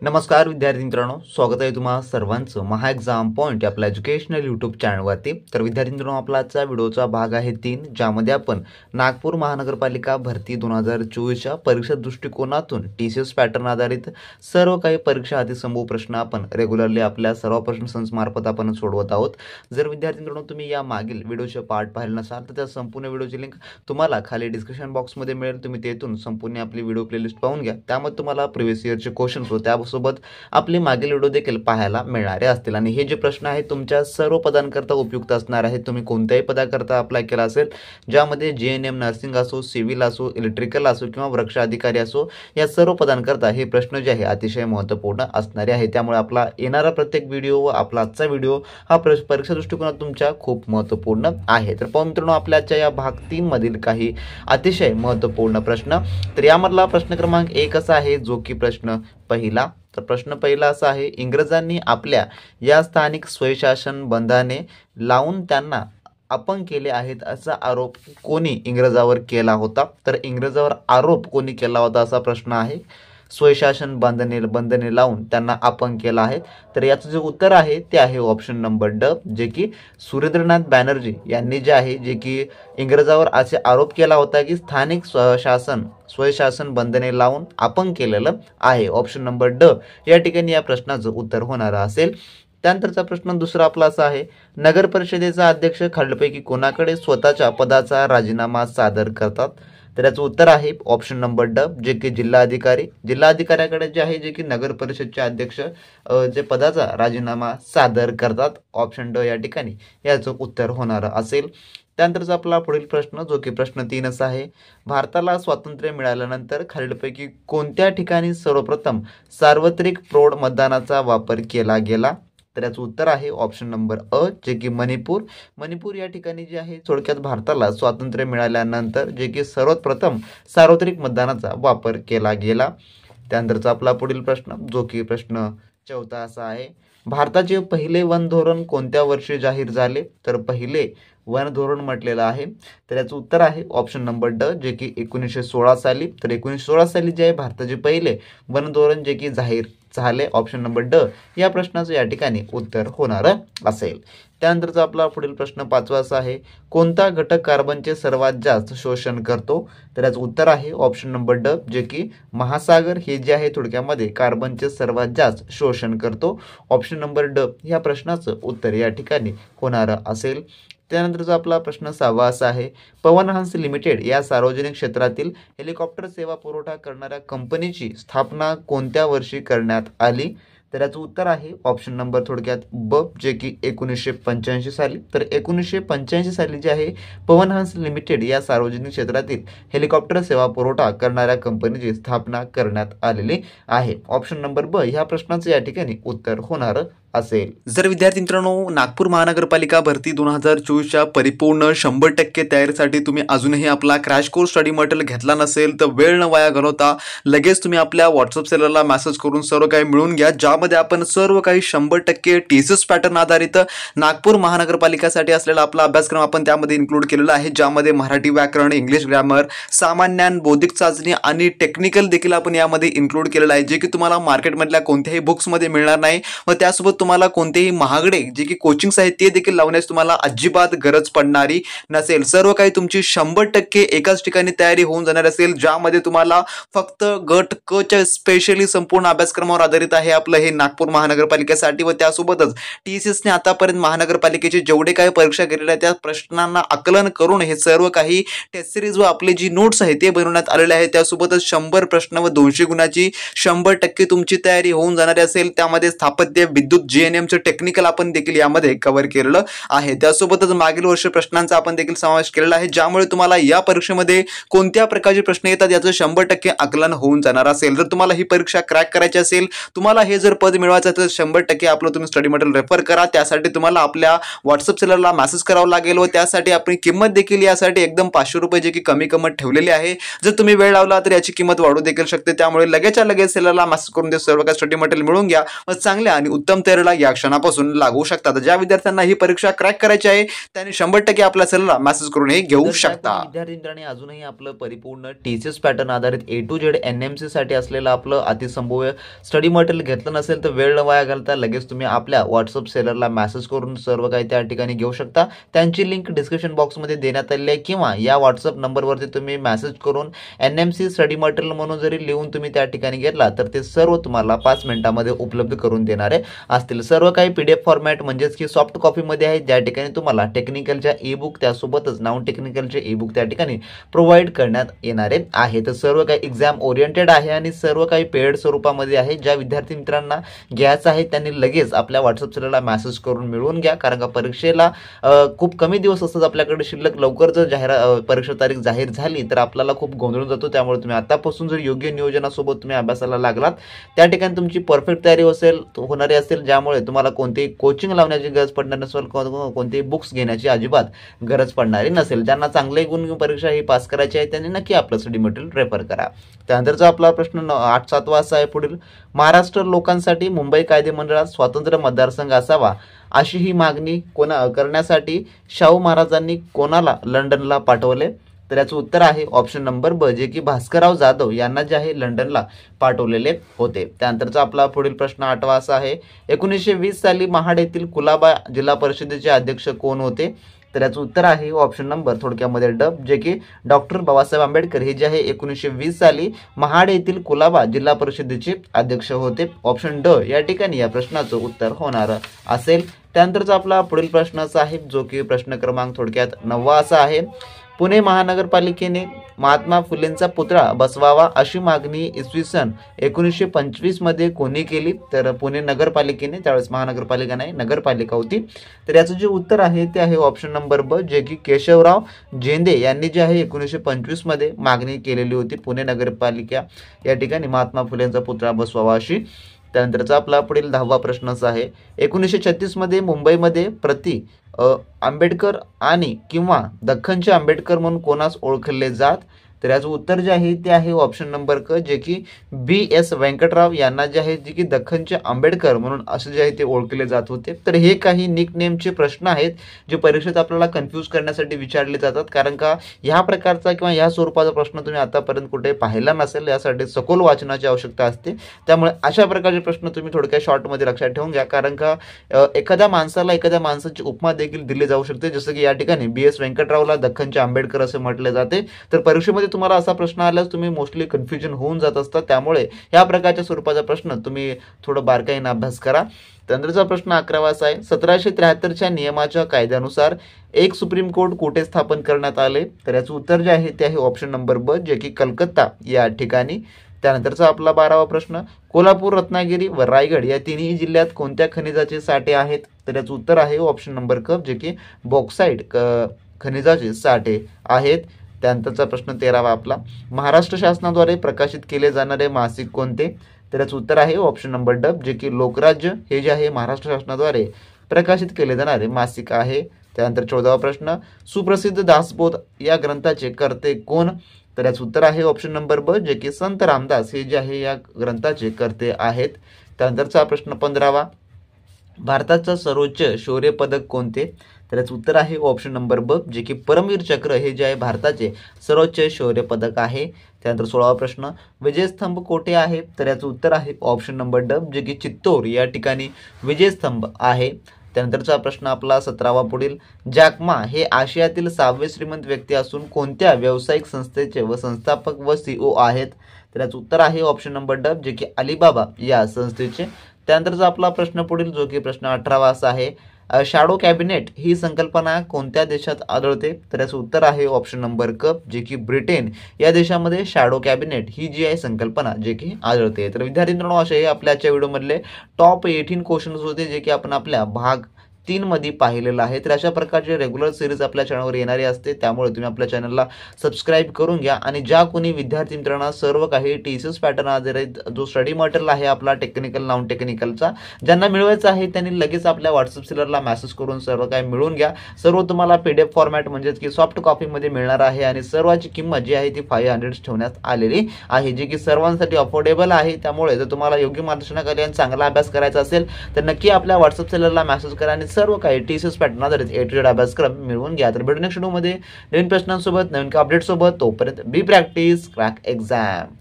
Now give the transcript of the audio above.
नमस्कार विद्यार्थी मित्रांनो, स्वागत आहे तुम्हा सर्वांचं महा एक्झाम पॉईंट या आपल्या एज्युकेशनल यूट्यूब चॅनलवरती। तर विद्यार्थी मित्रांनो, आपला आजचा व्हिडिओचा भाग आहे 3, ज्यामध्ये आपण नागपूर महानगरपालिका भरती 2024च्या परीक्षा दृष्टिकोनातून TCS पॅटर्न आधारित सर्व काही परीक्षा अतिसंभव प्रश्न आपण रेग्युलरली आपल्या सर्व प्रश्न संच मार्फत आपण सोडवत आहोत। जर विद्यार्थी मित्रांनो तुम्ही या मागील व्हिडिओचे पार्ट पाहिले नसाल तर त्या संपूर्ण व्हिडिओची लिंक तुम्हाला खाली डिस्क्रिप्शन बॉक्समध्ये मिळेल। तुम्ही तेथून संपूर्ण आपली व्हिडिओ प्लेलिस्ट पाहून घ्या। त्यामध्ये तुम्हाला प्रिव्हियस इयरचे क्वेश्चन्स व त्यासोबत आपले मागील व्हिडिओ देखील पाहायला मिळणारे असतील आणि हे जे प्रश्न आहेत तुमच्या सर्व पदांकरता उपयुक्त असणार आहेत। तुम्ही कोणत्याही पदाकरता अप्लाय केला असेल, ज्यामध्ये JNM नर्सिंग असो, सिव्हिल असो, इलेक्ट्रिकल असो किंवा वृक्ष अधिकारी असो, या सर्व पदांकरता हे प्रश्न जे आहे अतिशय महत्त्वपूर्ण असणारे आहे। त्यामुळे आपला येणारा प्रत्येक व्हिडिओ व आपला आजचा व्हिडिओ हा परीक्षा दृष्टिकोनात तुमच्या खूप महत्त्वपूर्ण आहे। तर पाहू मित्रांनो, आपल्याच्या या भाग 3 मधील काही अतिशय महत्त्वपूर्ण प्रश्न। तर यामधला प्रश्न क्रमांक 1 असा आहे, जो की प्रश्न पहिला। तर प्रश्न पहिला असा आहे, इंग्रजांनी आपल्या या स्थानिक स्वयंशासन बंधाने लावून त्यांना अपंग केले आहेत असा आरोप कोणी इंग्रजावर केला होता? तर इंग्रजावर आरोप कोणी केला होता असा प्रश्न आहे। स्वयंशासन बंधने लावून त्यांना अपंग केला आहे। तर याचं जे उत्तर आहे ते आहे ऑप्शन नंबर ड, जे की सुरेंद्रनाथ बॅनर्जी यांनी जे आहे जे की इंग्रजावर असे आरोप केला होता की स्थानिक स्वयंशासन बंधने लावून अपंग केलेलं आहे। ऑप्शन नंबर ड या ठिकाणी या प्रश्नाचं उत्तर होणार असेल। त्यानंतरचा प्रश्न दुसरा आपला असा आहे, नगर परिषदेचा अध्यक्ष खालीलपैकी कोणाकडे स्वतःच्या पदाचा राजीनामा सादर करतात? तर याचं उत्तर आहे ऑप्शन नंबर ड, जे की जिल्हाधिकाऱ्याकडे जे आहे जे की नगर परिषदचे अध्यक्ष जे पदाचा राजीनामा सादर करतात। ऑप्शन ड या ठिकाणी याचं उत्तर होणार असेल। त्यानंतरचा आपला पुढील प्रश्न, जो की प्रश्न 3 असा आहे, भारताला स्वातंत्र्य मिळाल्यानंतर खालीलपैकी कोणत्या ठिकाणी सर्वप्रथम सार्वत्रिक प्रौढ मतदानाचा वापर केला गेला? तर याचं उत्तर आहे ऑप्शन नंबर अ, जे की मणिपूर या ठिकाणी जे आहे थोडक्यात भारताला स्वातंत्र्य मिळाल्यानंतर जे की सर्वात प्रथम सार्वत्रिक मतदानाचा वापर केला गेला। त्यानंतरचा आपला पुढील प्रश्न, जो की प्रश्न 4 असा आहे, भारताचे पहिले वन धोरण कोणत्या वर्षी जाहीर झाले? तर पहिले वन धोरण म्हटलेलं आहे, तर याचं उत्तर आहे ऑप्शन नंबर ड, जे की 1916 साली। तर 1916 साली जे आहे भारताचे पहिले वन धोरण जे की जाहीर झाले। ऑप्शन नंबर ड या प्रश्नाचं या ठिकाणी उत्तर होणार असेल। त्यानंतरचा आपला पुढील प्रश्न 5 असा आहे, कोणता घटक कार्बनचे सर्वात जास्त शोषण करतो? तर याचं उत्तर आहे ऑप्शन नंबर ड, जे की महासागर हे जे आहे थोडक्यामध्ये कार्बनचे सर्वात जास्त शोषण करतो। ऑप्शन नंबर ड या प्रश्नाचं उत्तर या ठिकाणी होणार असेल। त्यानंतरचा आपला प्रश्न 6 असा आहे, पवन हंस लिमिटेड या सार्वजनिक क्षेत्रातील हेलिकॉप्टर सेवा पुरवठा करणाऱ्या कंपनीची स्थापना कोणत्या वर्षी करण्यात आली? तर याचं उत्तर आहे ऑप्शन नंबर थोडक्यात ब, जे की 1985 साली। तर 1985 साली जे आहे पवन हंस लिमिटेड या सार्वजनिक क्षेत्रातील हेलिकॉप्टर सेवा पुरवठा करणाऱ्या कंपनीची स्थापना करण्यात आलेली आहे। ऑप्शन नंबर ब ह्या प्रश्नाचं या ठिकाणी उत्तर होणार असेल। जर विद्यार्थी मित्रांनो, नागपूर महानगरपालिका भरती 2024च्या परिपूर्ण 100% तयारीसाठी तुम्ही अजूनही आपला क्रॅश कोर्स स्टडी मटेरियल घेतला नसेल तर वेळ न वाया घालवता लगेच तुम्ही आपल्या व्हॉट्सअप सेलरला मेसेज करून सर्व काही मिळवून घ्या, ज्यामध्ये आपण सर्व काही 100% TCS पॅटर्न आधारित नागपूर महानगरपालिकेसाठी असलेला आपला अभ्यासक्रम आपण त्यामध्ये इन्क्लूड केलेला आहे, ज्यामध्ये मराठी व्याकरण, इंग्लिश ग्रामर, सामान्य ज्ञान, बौद्धिक चाचणी आणि टेक्निकल देखील आपण यामध्ये इन्क्लूड केलेलं आहे, जे की तुम्हाला मार्केटमधल्या कोणत्याही बुक्समध्ये मिळणार नाही व त्यासोबत तुम्हाला कोणतेही महागडे जे की कोचिंग्स आहेत ते देखील लावण्यास तुम्हाला अजिबात गरज पडणारी नसेल। सर्व काही तुमची 100% एकाच ठिकाणी तयारी होऊन जाणार असेल, ज्यामध्ये तुम्हाला फक्त गट क च्या स्पेशली संपूर्ण अभ्यासक्रमावर आधारित आहे आपलं हे नागपूर महानगरपालिकेसाठी व त्यासोबतच TCS ने आतापर्यंत महानगरपालिकेचे जेवढे काही परीक्षा केलेल्या आहेत त्या प्रश्नांना आकलन करून हे सर्व काही टेस्ट सिरीज व आपले जी नोट्स आहे ते बनवण्यात आलेले आहे। त्यासोबतच 100 प्रश्न व 200 गुणाची 100% तुमची तयारी होऊन जाणार असेल। त्यामध्ये स्थापत्य, विद्युत, JNM चे टेक्निकल आपण देखील यामध्ये कव्हर केलेलं आहे। त्यासोबतच मागील वर्ष प्रश्नांचा आपण देखील समावेश केलेला आहे, ज्यामुळे तुम्हाला या परीक्षेमध्ये कोणत्या प्रकारचे प्रश्न येतात याचं 100% आकलन होऊन जाणार असेल। जर तुम्हाला ही परीक्षा क्रॅक करायची असेल, तुम्हाला हे जर पद मिळवायचं तर 100% आपलं तुम्ही स्टडी मटेरियल रेफर करा। त्यासाठी तुम्हाला आपल्या व्हॉट्सअप सेलरला मेसेज करावं लागेल व त्यासाठी आपण किंमत देखील यासाठी एकदम 500 रुपये जे की कमी किंमत ठेवलेली आहे। जर तुम्ही वेळ लावला तर याची किंमत वाढू देखील शकते, त्यामुळे लगेचच्या लगेच सेलरला मेसेज करून ते सर्व काही स्टडी मटेरियल मिळवून घ्या व चांगल्या आणि उत्तम तयारी सॅलरीला या क्षणापासून लागू शकतात. ज्या विद्यार्थ्यांना ही परीक्षा क्रॅक करायची आहे त्यांनी 100% आपल्या सॅलरीला मेसेज करून हे घेऊ शकता. विद्यार्थी मित्रांनी अजूनही आपलं परिपूर्ण टीसीएस पॅटर्न आधारित A to Z NMC साठी असलेलं आपलं अतिसंभव्य स्टडी मटेरियल घेतलं नसेल तर वेळ न वाया घालता लगेच तुम्ही आपल्या व्हॉट्सअप सेलरला मेसेज करून सर्व काही त्या ठिकाणी घेऊ शकता. त्यांची लिंक डिस्क्रिप्शन बॉक्समध्ये देण्यात आली आहे किंवा या व्हॉट्सअप नंबरवरती तुम्ही मेसेज करून NMC स्टडी मटेरियल म्हणून जरी लिहून तुम्ही त्या ठिकाणी घेतला तर ते सर्व तुम्हाला 5 मिनिटांमध्ये उपलब्ध करून देणारे असतील. सर्व काही PDF फॉर्मॅट म्हणजेच की सॉफ्ट कॉपीमध्ये आहे, ज्या ठिकाणी तुम्हाला टेक्निकलच्या ई-बुक त्यासोबतच नॉन टेक्निकलचे ई-बुक त्या ठिकाणी प्रोव्हाइड करण्यात येणारे आहे. तर सर्व काही एक्झाम ओरिएंटेड आहे आणि सर्व काही पेड स्वरूपामध्ये आहे. ज्या विद्यार्थी मित्रांना घ्यायचं आहे त्यांनी लगेच आपल्या व्हॉट्सअप सेलरला मेसेज करून मिळवून घ्या, कारण का परीक्षेला खूप कमी दिवस असतात आपल्याकडे शिल्लक. लवकर जर परीक्षा तारीख जाहीर झाली तर आपल्याला खूप गोंधळून जातो. त्यामुळे तुम्ही आतापासून जर योग्य नियोजनासोबत तुम्ही अभ्यासाला लागलात त्या ठिकाणी तुमची परफेक्ट तयारी होणारी असेल, ज्यामुळे तुम्हाला कोणतीही कोचिंग लावण्याची गरज पडणार नसेल, कोणतेही बुक्स घेण्याची अजिबात गरज पडणारी नसेल. ज्यांना चांगले गुण परीक्षा ही पास करायची आहे त्यांनी नक्की आपलं स्टडी मटेरियल रेफर करा. त्यानंतरचा आपला प्रश्न 8-7 असा आहे पुढील. महाराष्ट्र लोकांसाठी मुंबई कायदे मंडळात स्वतंत्र मतदारसंघ असावा अशी ही मागणी करण्यासाठी शाहू महाराजांनी कोणाला लंडनला पाठवले? तर याचं उत्तर आहे ऑप्शन नंबर ब, जे की भास्करराव जाधव यांना जे आहे लंडनला पाठवलेले होते. त्यानंतरचा आपला पुढील प्रश्न 8वा असा आहे. 1920 साली महाड येथील कुलाबा जिल्हा परिषदेचे अध्यक्ष कोण होते? तर याचं उत्तर आहे ऑप्शन नंबर थोडक्यामध्ये ड, जे की डॉक्टर बाबासाहेब आंबेडकर हे जे आहे 1920 साली महाड येथील कुलाबा जिल्हा परिषदेचे अध्यक्ष होते. ऑप्शन ड या ठिकाणी या प्रश्नाचं उत्तर होणार असेल. त्यानंतरचा आपला पुढील प्रश्न असा आहे, जो की प्रश्न क्रमांक थोडक्यात 9वा असा आहे. पुणे महानगरपालिकेने महात्मा फुलेंचा पुतळा बसवावा अशी मागणी इसवी सन 1925 मध्ये कोणी केली? तर पुणे नगरपालिकेने, त्यावेळेस महानगरपालिका नाही नगरपालिका होती. तर याचं जे उत्तर आहे ते आहे ऑप्शन नंबर ब, जे की केशवराव झेंडे यांनी जे आहे 1925 मध्ये मागणी केलेली होती. पुणे नगरपालिका या ठिकाणी महात्मा फुलेंचा पुतळा बसवावा अशी. त्यानंतरचा आपला पुढील 10वा प्रश्न असा आहे. 1936 मध्ये मुंबईमध्ये प्रति आंबेडकर आणि किंवा दख्खनचे आंबेडकर म्हणून कोणास ओळखले जात? तर याचं उत्तर जे आहे ते आहे ऑप्शन नंबर क, जे की B.S. व्यंकटराव यांना जे आहे जे की दख्खनचे आंबेडकर म्हणून असे जे आहे ते ओळखले जात होते. तर हे काही निक नेमचे प्रश्न आहेत जे परीक्षेत आपल्याला कन्फ्यूज करण्यासाठी विचारले जातात, कारण का ह्या प्रकारचा किंवा ह्या स्वरूपाचा प्रश्न तुम्ही आतापर्यंत कुठे पाहिला नसेल. यासाठी सखोल वाचनाची आवश्यकता असते. त्यामुळे अशा प्रकारचे प्रश्न तुम्ही थोडक्या शॉर्टमध्ये लक्षात ठेवून घ्या, कारण का एखाद्या माणसाची उपमा देखील दिली जाऊ शकते. जसं की या ठिकाणी B.S. व्यंकटरावला दख्खनचे आंबेडकर असे म्हटले जाते. तर परीक्षेमध्ये तुम्हाला असा प्रश्न आल्यास तुम्ही मोस्टली कन्फ्युजन होऊन जात असतात. त्यामुळे या प्रकारच्या स्वरूपाचा प्रश्न तुम्ही थोडं बारकाईने अभ्यास करा. त्यानंतरचा प्रश्न 11वा असा आहे. 1773च्या नियमाच्या कायद्यानुसार एक सुप्रीम कोर्ट कुठे स्थापन करण्यात आले? तर याचं उत्तर जे आहे ते आहे ऑप्शन नंबर ब, जे की कलकत्ता या ठिकाणी. त्यानंतरचा आपला 12वा प्रश्न. कोल्हापूर, रत्नागिरी व रायगड या तिन्ही जिल्ह्यात कोणत्या खनिजाचे साठे आहेत? तर याचं उत्तर आहे ऑप्शन नंबर क, जे की बॉक्साईट खनिजाचे साठे आहेत. त्यानंतरचा प्रश्न 13वा आपला. महाराष्ट्र शासनाद्वारे प्रकाशित केले जाणारे मासिक कोणते? तर याचं उत्तर आहे ऑप्शन नंबर ड, जे की लोकराज्य हे जे आहे महाराष्ट्र शासनाद्वारे प्रकाशित केले जाणारे मासिक आहे. त्यानंतर 14वा प्रश्न. सुप्रसिद्ध दासबोध या ग्रंथाचे कर्ते कोण? तर याचं उत्तर आहे ऑप्शन नंबर ब, जे की संत रामदास हे जे आहे या ग्रंथाचे कर्ते आहेत. त्यानंतरचा प्रश्न 15वा. भारताचं सर्वोच्च शौर्य पदक कोणते? तर याचं उत्तर आहे ऑप्शन नंबर ब, जे की परमवीर चक्र हे जे आहे भारताचे सर्वोच्च शौर्य पदक आहे. त्यानंतर 16वा प्रश्न. विजयस्तंभ कोठे आहे? तर याचं उत्तर आहे ऑप्शन नंबर ड, जे की चित्तोर या ठिकाणी विजयस्तंभ आहे. त्यानंतरचा प्रश्न आपला 17वा पुढील. जॅक मा हे आशियातील 6वे श्रीमंत व्यक्ती असून कोणत्या व्यावसायिक संस्थेचे व संस्थापक व CEO आहेत? तर याचं उत्तर आहे ऑप्शन नंबर ड, जे की अलिबाबा या संस्थेचे. त्यानंतरचा आपला प्रश्न पुढील, जो की प्रश्न 18वा असा आहे. शॅडो कॅबिनेट ही संकल्पना कोणत्या देशात आढळते? तर याचं उत्तर आहे ऑप्शन नंबर क, जे की ब्रिटन या देशामध्ये शॅडो कॅबिनेट ही जी आहे संकल्पना जे की आढळते. तर विद्यार्थी मित्रांनो, असे आपल्या आजच्या व्हिडिओमधले टॉप 18 क्वेश्चन्स होते जे की आपण आपल्या भाग 3 मध्ये पाहिलेलं आहे. तर अशा प्रकारचे रेग्युलर सिरीज आपल्या चॅनलवर येणारी असते, त्यामुळे तुम्ही आपल्या चॅनलला सबस्क्राईब करून घ्या. आणि ज्या कोणी विद्यार्थी मित्रांना सर्व काही टीसीएस पॅटर्न आधारित जो स्टडी मटेरियल आहे आपला टेक्निकल नॉन टेक्निकलचा ज्यांना मिळवायचा आहे त्यांनी लगेच आपल्या व्हॉट्सअप सेलरला मेसेज करून सर्व काही मिळवून घ्या. सर्व तुम्हाला पीडीएफ फॉर्मॅट म्हणजेच की सॉफ्ट कॉपीमध्ये मिळणार आहे आणि सर्वांची किंमत जी आहे ती 500 ठेवण्यात आलेली आहे, जी की सर्वांसाठी अफोर्डेबल आहे. त्यामुळे जर तुम्हाला योग्य मार्गदर्शनाखाली आणि चांगला अभ्यास करायचा असेल तर नक्की आपल्या व्हॉट्सअप सेलरला मेसेज करा आणि सर्व काही टीसीएस पॅटर्न आधारित ए टू झेड अभ्यासक्रम मिळवून घ्या. तर भेटू नेक्स्ट व्हिडिओमध्ये नवीन प्रश्नांसोबत नवीन अपडेट सोबत. तोपर्यंत बी प्रॅक्टिस क्रॅक एक्झाम.